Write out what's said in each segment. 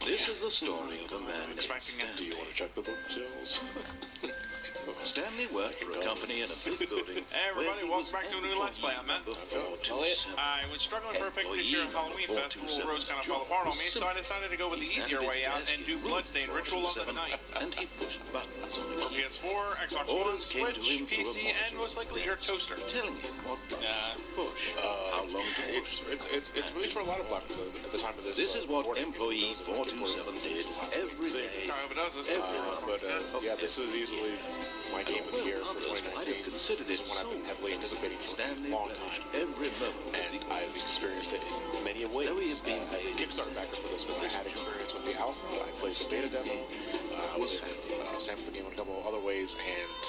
This is the story of a man named Stanley. Do you want to check the book, Jones? Stanley worked for a company in a big building. Hey everybody, welcome back to a new Let's Play. I'm Matt. I was struggling for a pick this year of Halloween Festival. Rose kind of fell apart on me, so I decided to go with the easier way out and do Bloodstained Ritual of the Night. And he pushed buttons on For PS4, Xbox One, Switch, PC, and most likely your toaster. telling him what buttons to push, how long to push. It's released for a lot of black people at the time of this. This is what employee 427 did every day. I hope it does this. Yeah, this is easily my game of the year for 2019. This is one I've been heavily anticipating for a long time. Every moment, And I've experienced it in many ways. As a Kickstarter backer for this one, I had experience with the alpha. I played the beta demo. I was sampled the game in a couple of other ways, and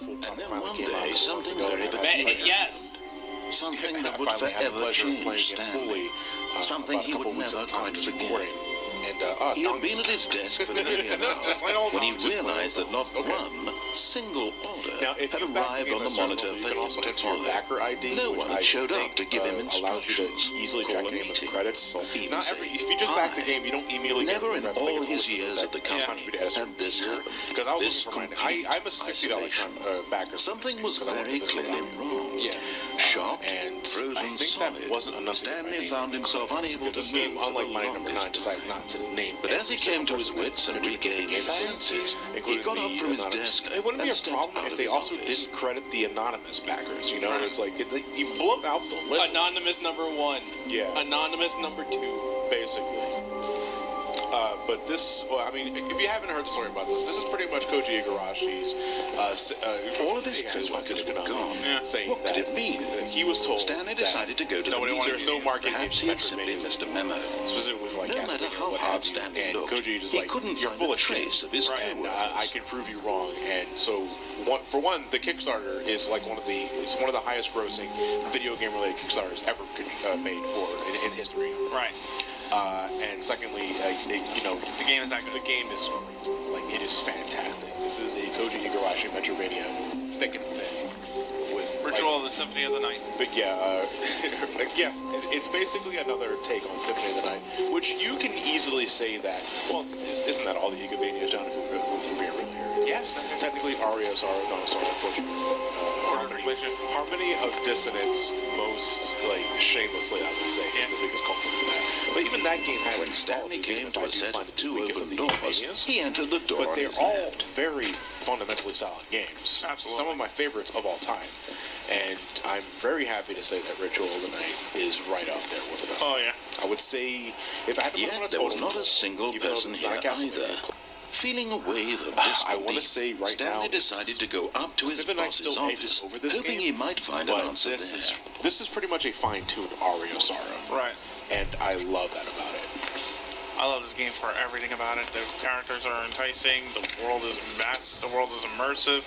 full product finally came out. something very peculiar. Yes. Something that would forever change Stanley. Something he would never quite forget. And He had been at his desk for nearly an hour when he realized that not one single order had arrived on the monitor for him to follow. backer ID. No one had showed up to give him instructions. Easily Call check a in with meeting. the credits. Even Not say, every. If you just back the game, you don't immediately get Never in the all his years at the company had this happened. Because I was This looking for mine. complete I'm a $60 isolation. backer. Something was very clearly wrong. Yeah. Shocked, And frozen I think solid, that wasn't enough. Stanley found himself unable to This game, move for unlike the Money Number 9, longest decides time. not to name. But as he came to his wits and regained his senses, he got up from his desk It wouldn't and be a stepped problem out if of they his also office. didn't credit the anonymous backers. You know, it's like you blow out the list. Anonymous number 1. Yeah. Anonymous number 2. Basically. But this, well, I mean, if you haven't heard the story about this is pretty much Koji Igarashi's. All of his co-workers were gone. Saying What could that it mean? he was told Stanley decided to go to the meeting. there's no market Perhaps he had simply missed a memo. specifically with like No matter how hard Stanley and looked, Koji just he like, couldn't you're find full a of shit. trace of his And co-workers. I can prove you wrong. And so, for one, the Kickstarter is like one of the highest grossing video game related Kickstarters ever made in history. Right. And secondly, The game is that good. the game is great. Like, it is fantastic. This is a Koji Igarashi Metroidvania, thick and thin. With Ritual of the Symphony of the Night. But yeah, it's basically another take on Symphony of the Night, which you can easily say that. Well, isn't that all the Igavania's done? If we're being real here. Yes. Technically, Arias are Harmony of Dissonance, most shamelessly, I would say, is the biggest culprit for that. But even that game had When Stanley came to a set of two open doors, he entered the door but on they're his all left. very fundamentally solid games. Absolutely. Some of my favorites of all time. And I'm very happy to say that Ritual of the Night is right up there with them. Oh yeah. I would say, if I had to put Yet them on a there was total, not a single even though person it's not here a Castlevania, either. Feeling a wave of I want to disbelief, say right Stanley now, decided to go up to his Symphony of the Night boss's still edges office, over this hoping game, he might find an but answer this there. is pretty much a fine-tuned Aria Sara, Right. and I love that about it. I love this game for everything about it. The characters are enticing. The world is vast. The world is immersive.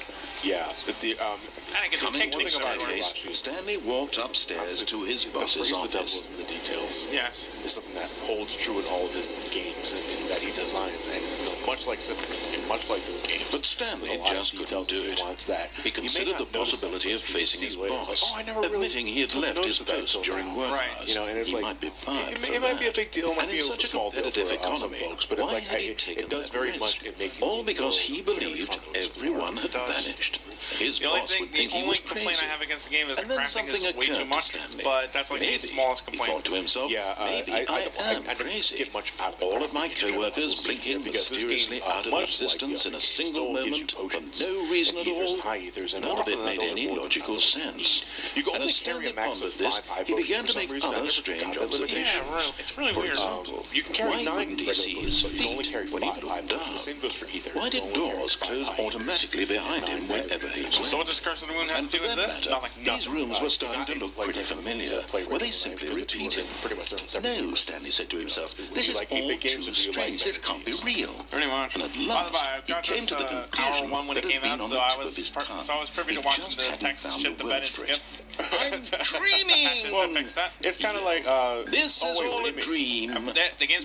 Yeah, And it gets Coming to the kicked everywhere. staircase, Stanley walked upstairs to his boss's the devil office. is in the details. Yes. It's something that holds true in all of his games and that he designs, and much like Symphony, and much like those games. But Stanley a lot of just details couldn't do he it. wants that. He may considered not the notice possibility that, of but you facing see his later, boss, like, I never really admitting he had took left his notice of that post until during now. work Right. hours. And it's He like, might be fired for it might be a that. big deal, it might And be in a such a small deal competitive for some economy, folks, but it's why like, had he taken it does that very risk? much in making All because he very believed fun to everyone had It does. vanished. His The only boss thing, would think the he only was complaint crazy. I have against the game is And the then crafting something is way occurred too to much. Stanley. But that's like Maybe, the smallest he complaint. thought to himself, maybe I am crazy. get much out of All of my co-workers blinking mysteriously out of existence in a single moment for no reason at all. None of it made any logical sense. You can And only as carry Stanley a max of pondered this, 5 he potions began for to some make reason. I other never strange forgot that observations. Yeah, it's really For weird. example, You can carry why 9 wouldn't he regular see books, his but you can only feet carry when he 5 looked high books. down? The same goes for ether. Why You did can only carry doors 5 close high ether. automatically behind him wherever he went? So what does Curse of the Moon have And to for do with that this? matter, Nothing. these rooms were starting to look pretty familiar. Were they simply repeating? No, Stanley said to himself, this is all too strange. This can't be real. Pretty much. And at By the last, way, I he got came this, to the hour conclusion one when that it had came been out, on so the I tip of was his tongue. so I was privy He to watching just the hadn't text found shit the the bed and words for skip. it. I'm dreaming! Patches that fixed that. It's kind of like, This oh, is wait, all what a do you mean? dream. The game's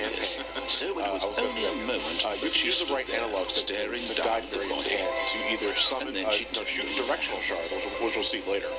hand's hand. So it was only a moment you that can she use the stood right there, analog staring to down guide the Miriam's body. hand to either summon And then she shoot a directional shard, which we'll see later.